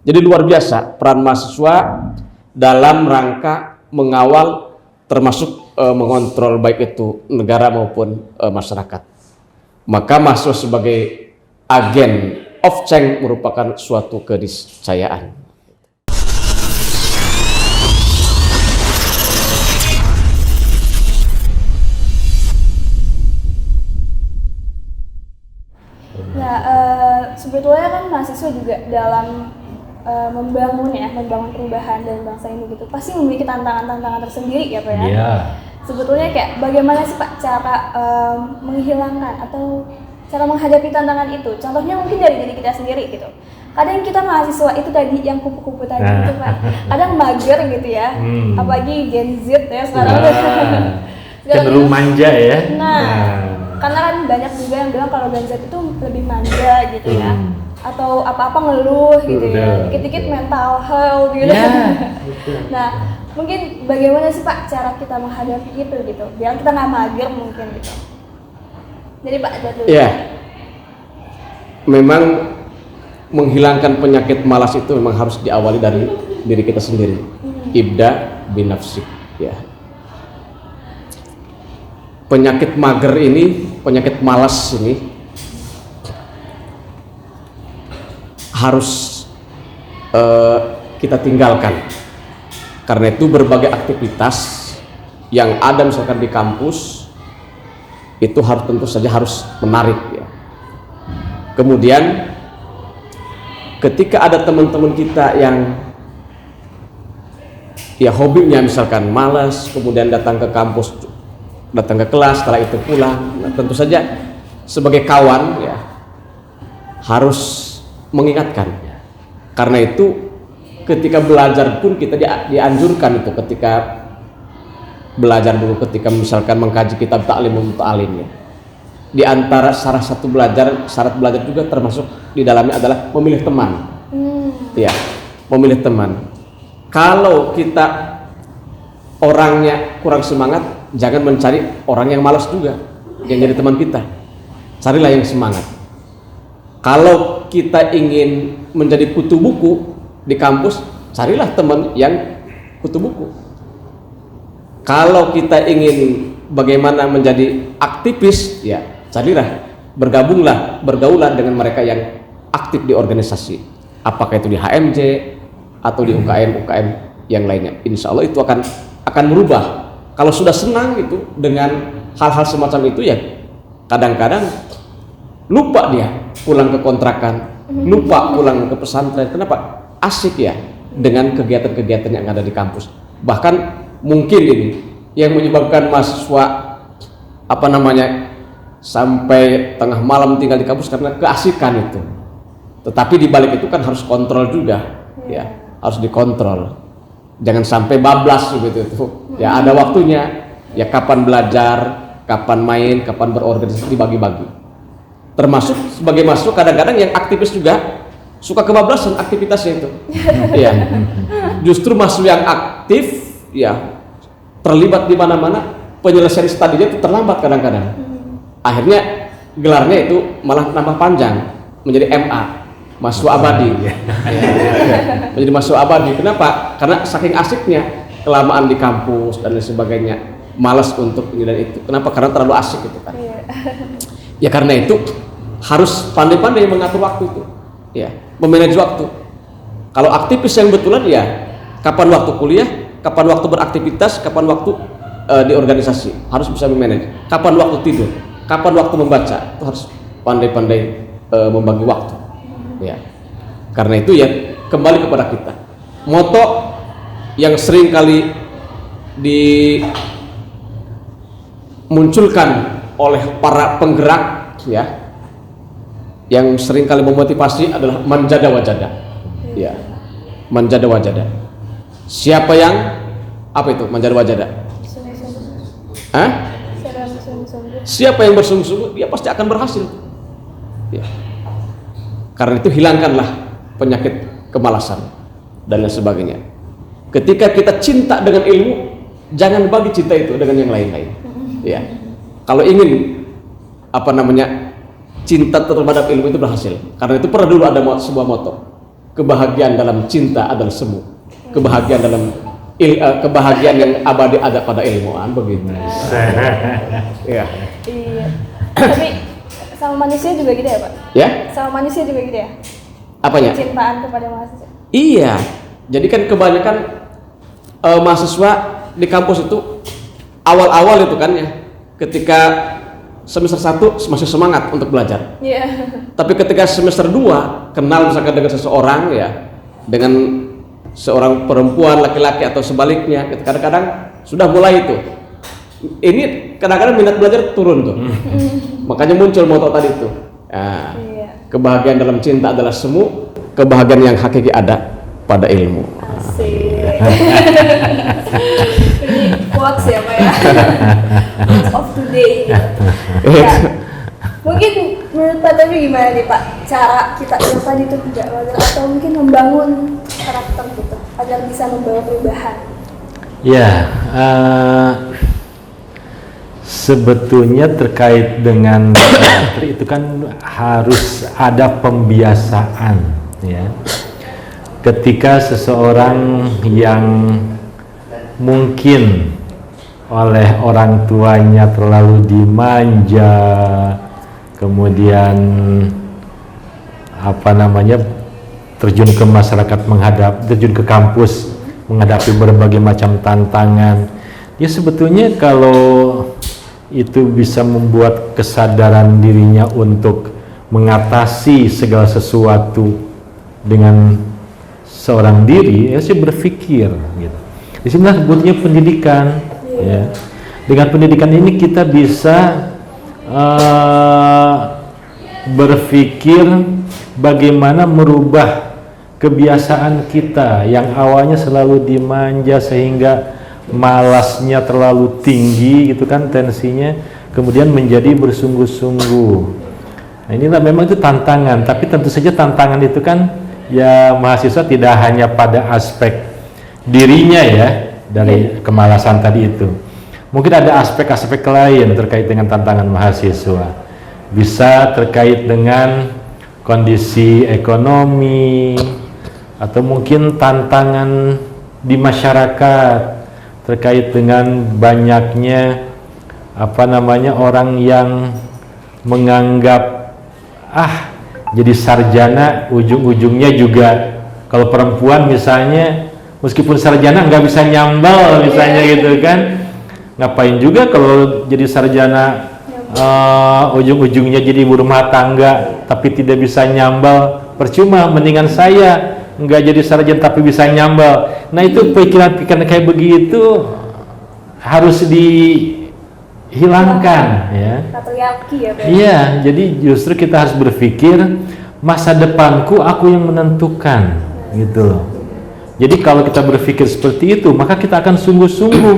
Jadi luar biasa peran mahasiswa dalam rangka mengawal termasuk mengontrol baik itu negara maupun masyarakat. Maka mahasiswa sebagai agen of change merupakan suatu keniscayaan. Nah, sebetulnya kan mahasiswa juga dalam membangun perubahan dan bangsa ini gitu, pasti memiliki tantangan-tantangan tersendiri ya Pak ya? Iya. Sebetulnya kayak bagaimana sih Pak cara menghilangkan atau cara menghadapi tantangan itu? Contohnya mungkin dari diri kita sendiri gitu. Kadang kita mahasiswa itu tadi yang kupu-kupu tadi gitu Pak, kadang mager gitu ya, apalagi Gen Z ya sekarang. Cenderung manja ya. Karena kan banyak juga yang bilang kalau Gen Z itu lebih manja gitu ya, atau apa-apa ngeluh gitu ya, dikit-dikit mental health gitu. Nah, mungkin bagaimana sih Pak cara kita menghadapi itu gitu, biar kita nggak mager mungkin gitu. Jadi Pak ada dulu. Iya, memang menghilangkan penyakit malas itu memang harus diawali dari diri kita sendiri. Ibda binafsik, ya. Penyakit mager ini, penyakit malas ini harus kita tinggalkan. Karena itu berbagai aktivitas yang ada misalkan di kampus itu harus tentu saja harus menarik ya. Kemudian ketika ada teman-teman kita yang ya hobinya misalkan malas, kemudian datang ke kampus, datang ke kelas, setelah itu pulang, nah, tentu saja sebagai kawan ya harus mengingatkan. Karena itu ketika belajar pun kita dianjurkan itu ketika belajar dulu, ketika misalkan mengkaji kitab ta'lim muta'alim ya. Di antara syarat belajar juga termasuk di dalamnya adalah memilih teman. Ya, memilih teman. Kalau kita orangnya kurang semangat, jangan mencari orang yang malas juga yang jadi teman kita. Carilah yang semangat. Kalau kita ingin menjadi kutu buku di kampus, carilah teman yang kutu buku. Kalau kita ingin bagaimana menjadi aktivis, ya carilah, bergaulah dengan mereka yang aktif di organisasi. Apakah itu di HMJ atau di UKM yang lainnya. Insya Allah itu akan berubah. Kalau sudah senang itu dengan hal-hal semacam itu ya kadang-kadang lupa dia pulang ke kontrakan, lupa pulang ke pesantren. Kenapa? Asik ya dengan kegiatan-kegiatan yang ada di kampus. Bahkan mungkin ini yang menyebabkan mahasiswa sampai tengah malam tinggal di kampus karena keasikan itu. Tetapi di balik itu kan harus kontrol juga, ya harus dikontrol. Jangan sampai bablas begitu itu. Ya ada waktunya. Ya kapan belajar, kapan main, kapan berorganisasi dibagi-bagi. Termasuk sebagai mahasiswa kadang-kadang yang aktivis juga suka kebablasan aktivitasnya itu. Ya. Justru mahasiswa yang aktif ya terlibat di mana-mana, penyelesaian studinya itu terlambat kadang-kadang. Akhirnya gelarnya itu malah nambah panjang menjadi MA, mahasiswa abadi. Ya. Menjadi mahasiswa abadi. Kenapa? Karena saking asiknya kelamaan di kampus dan lain sebagainya, malas untuk ini dan itu. Kenapa? Karena terlalu asik itu kan. Ya karena itu harus pandai-pandai mengatur waktu itu. Ya, memanage waktu. Kalau aktivis yang betulan ya kapan waktu kuliah, kapan waktu beraktivitas, kapan waktu di organisasi, harus bisa memanage. Kapan waktu tidur, kapan waktu membaca, itu harus pandai-pandai membagi waktu. Ya. Karena itu ya kembali kepada kita. Moto yang sering kali dimunculkan oleh para penggerak ya, yang sering kali memotivasi adalah manjada wajada. Ya. Manjada wajada. Siapa yang apa itu manjada wajada? Siapa yang bersungguh-sungguh dia pasti akan berhasil. Ya. Karena itu hilangkanlah penyakit kemalasan dan lain sebagainya. Ketika kita cinta dengan ilmu, jangan bagi cinta itu dengan yang lain-lain. Ya. Kalau ingin cinta terhadap ilmu itu berhasil. Karena itu pernah dulu ada sebuah moto. kebahagiaan dalam cinta adalah semu. Kebahagiaan dalam kebahagiaan yang abadi ada pada ilmuwan begitu. Ya. Iya. Tapi sama manusia juga gitu ya Pak? Ya? Sama manusia juga gitu ya? Apanya? Cintaan kepada mahasiswa. Iya. Jadi kan kebanyakan mahasiswa di kampus itu awal-awal itu kan ya, ketika semester 1 masih semangat untuk belajar. Iya. Tapi ketika semester 2 kenal misalkan dengan seseorang ya, dengan seorang perempuan, laki-laki atau sebaliknya, kadang-kadang sudah mulai itu. Ini kadang-kadang minat belajar turun tuh. Makanya muncul moto tadi itu. Nah, kebahagiaan dalam cinta adalah semu, kebahagiaan yang hakiki ada pada ilmu. Asik. Ini quotes ya Pak ya. Quotes of today. Ya. Mungkin menurut Pak Tabi gimana nih Pak cara kita yang tadi itu tidak belajar atau mungkin membangun karakter gitu agar bisa membawa perubahan? Ya, sebetulnya terkait dengan karakter itu kan harus ada pembiasaan ya. Ketika seseorang yang mungkin oleh orang tuanya terlalu dimanja, kemudian terjun ke masyarakat, terjun ke kampus menghadapi berbagai macam tantangan, ya sebetulnya kalau itu bisa membuat kesadaran dirinya untuk mengatasi segala sesuatu dengan seorang diri, ya saya berpikir gitu. Di sini sebutnya pendidikan. Ya. Dengan pendidikan ini kita bisa berpikir bagaimana merubah kebiasaan kita yang awalnya selalu dimanja sehingga malasnya terlalu tinggi gitu kan tensinya, kemudian menjadi bersungguh-sungguh. Nah, inilah memang itu tantangan, tapi tentu saja tantangan itu kan ya mahasiswa tidak hanya pada aspek dirinya ya dari kemalasan tadi itu. Mungkin ada aspek-aspek lain terkait dengan tantangan mahasiswa. Bisa terkait dengan kondisi ekonomi atau mungkin tantangan di masyarakat terkait dengan banyaknya orang yang menganggap jadi sarjana ujung-ujungnya juga kalau perempuan misalnya meskipun sarjana nggak bisa nyambal misalnya gitu kan, ngapain juga kalau jadi sarjana ujung-ujungnya jadi ibu rumah tangga tapi tidak bisa nyambal, percuma, mendingan saya nggak jadi sarjana tapi bisa nyambal. Nah itu pikiran-pikiran kayak begitu harus dihilangkan ya. Patriarki ya Pak? Iya, jadi justru kita harus berpikir masa depanku aku yang menentukan gitu loh. Jadi kalau kita berpikir seperti itu, maka kita akan sungguh-sungguh,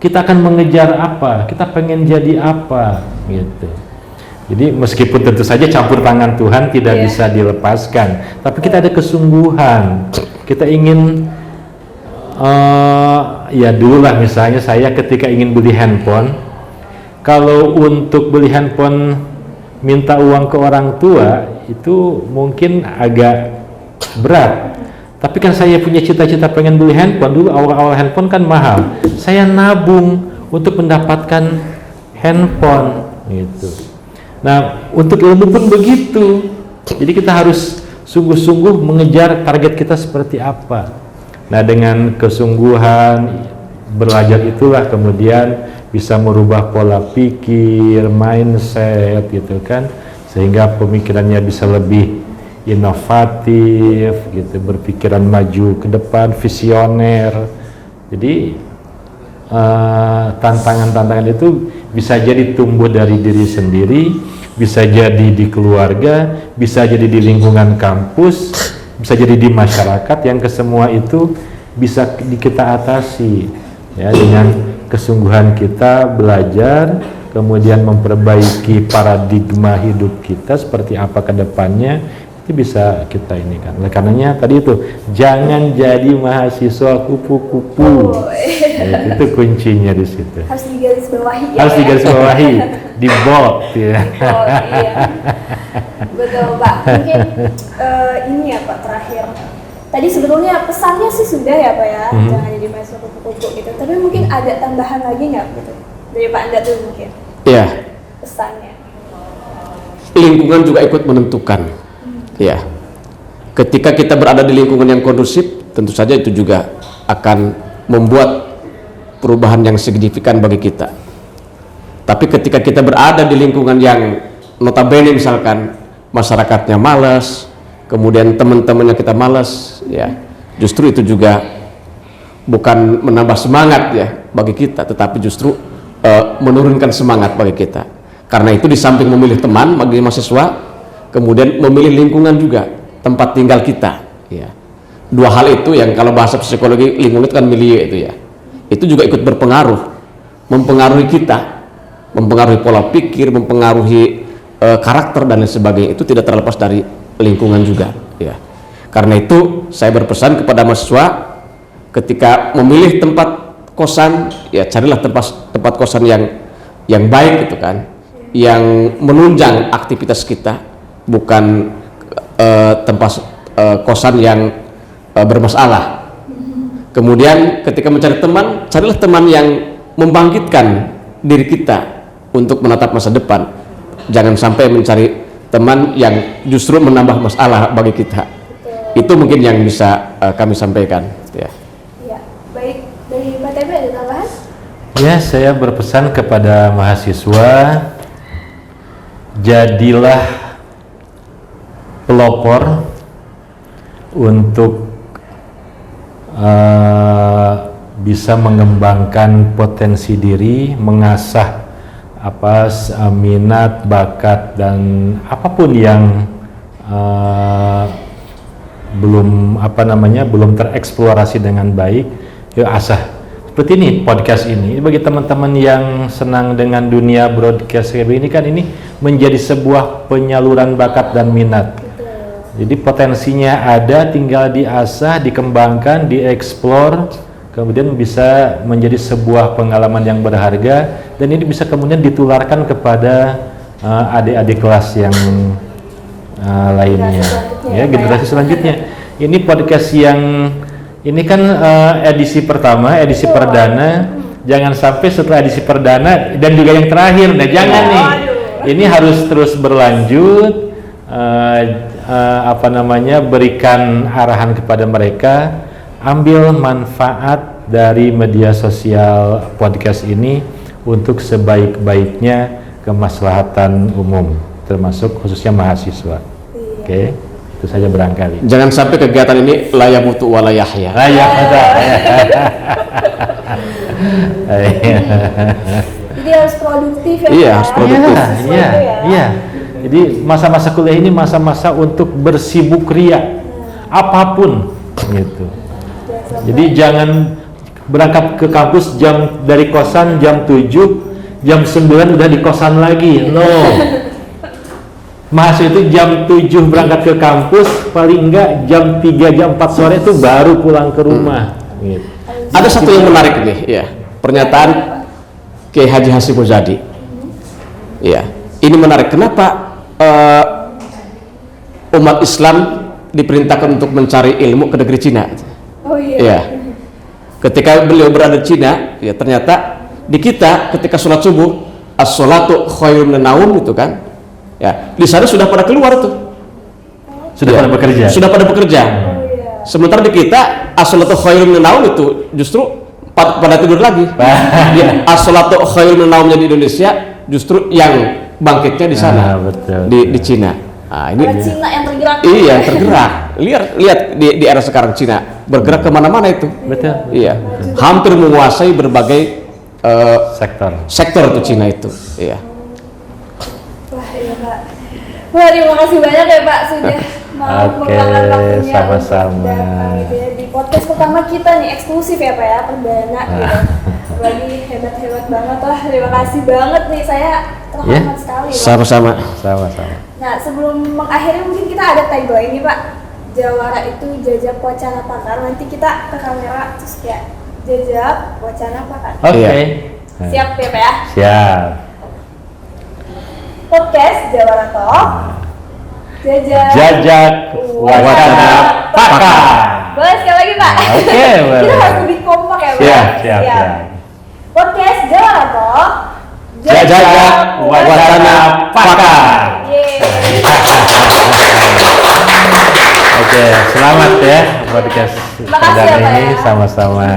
kita akan mengejar apa, kita pengen jadi apa gitu. Jadi meskipun tentu saja campur tangan Tuhan tidak bisa dilepaskan, tapi kita ada kesungguhan, kita ingin ya dulu lah misalnya saya ketika ingin beli handphone, kalau untuk beli handphone minta uang ke orang tua itu mungkin agak berat. Tapi kan saya punya cita-cita pengen beli handphone, dulu awal-awal handphone kan mahal. Saya nabung untuk mendapatkan handphone gitu. Nah, untuk ilmu pun begitu. Jadi kita harus sungguh-sungguh mengejar target kita seperti apa. Nah, dengan kesungguhan belajar itulah kemudian bisa merubah pola pikir, mindset gitu kan, sehingga pemikirannya bisa lebih inovatif gitu, berpikiran maju ke depan, visioner. Jadi tantangan-tantangan itu bisa jadi tumbuh dari diri sendiri, bisa jadi di keluarga, bisa jadi di lingkungan kampus, bisa jadi di masyarakat, yang kesemua itu bisa kita atasi ya dengan kesungguhan kita belajar, kemudian memperbaiki paradigma hidup kita seperti apa ke depannya, itu bisa kita ini kan. Oleh karenanya tadi itu jangan jadi mahasiswa kupu-kupu. Itu kuncinya di situ. Harus digaris bawahi. Harus digaris bawahi, di bold ya. Oh iya, betul Pak. Mungkin ini ya Pak terakhir. Tadi sebetulnya pesannya sih sudah ya Pak ya, jangan jadi mahasiswa kupu-kupu gitu. Tapi mungkin ada tambahan lagi nggak gitu dari Pak Anda tuh mungkin? Iya. Pesannya. Lingkungan juga ikut menentukan. Ya, ketika kita berada di lingkungan yang kondusif, tentu saja itu juga akan membuat perubahan yang signifikan bagi kita. Tapi ketika kita berada di lingkungan yang notabene misalkan masyarakatnya malas, kemudian teman-temannya kita malas, ya, justru itu juga bukan menambah semangat ya bagi kita, tetapi justru menurunkan semangat bagi kita. Karena itu di samping memilih teman bagi mahasiswa, kemudian memilih lingkungan juga, tempat tinggal kita ya. Dua hal itu yang kalau bahasa psikologi lingkungan itu kan milieu itu ya, itu juga ikut berpengaruh, mempengaruhi kita, mempengaruhi pola pikir, mempengaruhi karakter dan lain sebagainya. Itu tidak terlepas dari lingkungan juga ya. Karena itu saya berpesan kepada mahasiswa, ketika memilih tempat kosan ya carilah tempat kosan yang baik gitu kan, yang menunjang aktivitas kita, bukan tempat kosan yang bermasalah. Kemudian ketika mencari teman, carilah teman yang membangkitkan diri kita untuk menatap masa depan. Jangan sampai mencari teman yang justru menambah masalah bagi kita. Itu mungkin yang bisa kami sampaikan ya. Ya, baik. Dari Pak TB ada tambahan? Ya, saya berpesan kepada mahasiswa, jadilah pelopor untuk bisa mengembangkan potensi diri, mengasah minat, bakat dan apapun yang belum tereksplorasi dengan baik, yuk asah. Seperti ini podcast ini bagi teman-teman yang senang dengan dunia broadcast ini kan, ini menjadi sebuah penyaluran bakat dan minat. Jadi potensinya ada, tinggal diasah, dikembangkan, dieksplor, kemudian bisa menjadi sebuah pengalaman yang berharga, dan ini bisa kemudian ditularkan kepada adik-adik kelas yang lainnya, generasi selanjutnya. Ini podcast yang ini kan edisi pertama, edisi perdana. Jangan sampai setelah edisi perdana dan juga yang terakhir, jangan nih. Ini harus terus berlanjut. Berikan arahan kepada mereka, ambil manfaat dari media sosial podcast ini untuk sebaik-baiknya kemaslahatan umum, termasuk khususnya mahasiswa. Oke, itu saja barangkali. Jangan sampai kegiatan ini layamutu walayahya. Jadi harus produktif ya. Iya, harus produktif. Iya. Jadi masa-masa kuliah ini masa-masa untuk bersibuk ria, apapun gitu. Jadi jangan berangkat ke kampus dari kosan jam 7, jam 9 udah di kosan lagi. No. Mahasiswa itu jam 7 berangkat ke kampus, paling enggak jam 3, jam 4 sore itu baru pulang ke rumah. Gitu. Ada satu yang menarik nih, ya. Pernyataan Kiai Haji Hasyim Muzadi. Ya, ini menarik. Kenapa umat Islam diperintahkan untuk mencari ilmu ke negeri Cina? Oh iya. Ya. Ketika beliau berada di Cina, ya ternyata di kita ketika sholat subuh, as-sholatu khairun minan naum itu kan, ya di sana sudah pada keluar tuh, pada bekerja. Sudah pada bekerja. Oh, iya. Sementara di kita as-sholatu khairun minan naum itu justru pada tidur lagi. Ya, as-sholatu khairun minan naumnya di Indonesia justru yang bangkitnya di sana, betul. Di Cina. Nah, ini Cina yang tergerak. Iya, yang tergerak. Lihat di era sekarang Cina bergerak kemana-mana itu. Betul. Iya, hampir menguasai berbagai sektor itu Cina itu. Iya. Wah, iya Pak. Wah, terima kasih banyak ya Pak sudah mau meluangkan waktunya sama-sama. untuk datang gitu ya di podcast pertama kita nih, eksklusif ya Pak ya, perdana gitu. Lagi hebat-hebat banget lah. Terima kasih banget nih, saya terhormat sekali. Sama-sama. Sama-sama. Nah, sebelum mengakhiri mungkin kita ada tagline nih Pak. Jawara itu jajak wacana pakar. Nanti kita ke kamera terus kayak jajak wacana pakar. Oke. Siap ya Pak ya? Siap. Podcast Jawara Talk. Jajak wacana pakar. Boleh sekali lagi Pak? Oke, boleh. Kita harus lebih kompak ya Pak? Siap. Podcast Jawara Talk. Jajak wacana pakar. Yeay. Oke, selamat ya podcast Makasih ya, perdana Pak, ini ya. sama-sama.